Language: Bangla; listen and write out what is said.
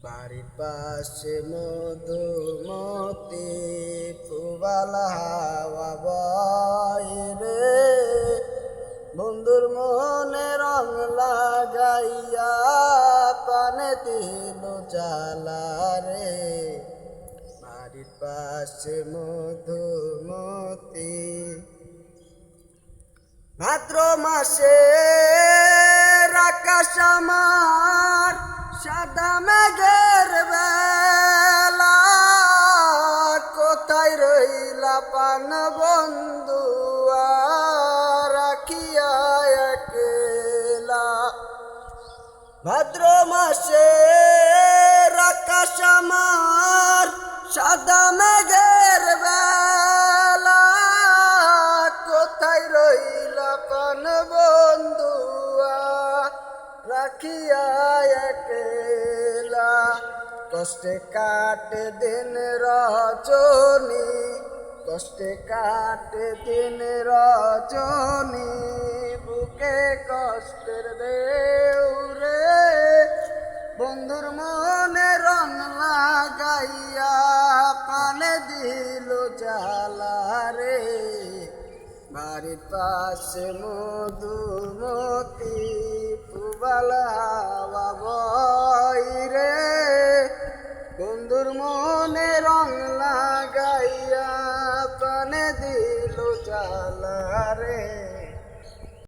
বাড়ির পাশে মধুমতি পুবালা হাওয়া বয় রে, বন্ধুর মনে রং লাগাইয়া পানে দিল জ্বালা রে। বাড়ির পাশে মধুমতি ভাদ্র মাসে আকাশ আমার সাদা মেঘের বেলা, কোথায় রইলা পান বন্ধু রাখিয়া একলা। ভাদ্র মাসে আকাশ আমার সাদা মেঘের বেলা, কোথায় রইলা পান বন্ধু রাখিয়া একলা। কষ্টে কাটে দিন রজনী, কষ্টে কাটে দিন রজনী, বুকে কষ্টের দেউরে, বন্ধুর মনে রং লাগাইয়া পানে দিল জ্বালা রে। বাড়ির পাশে মধুমতি পুবালা হাওয়া বয় রে, বন্ধুর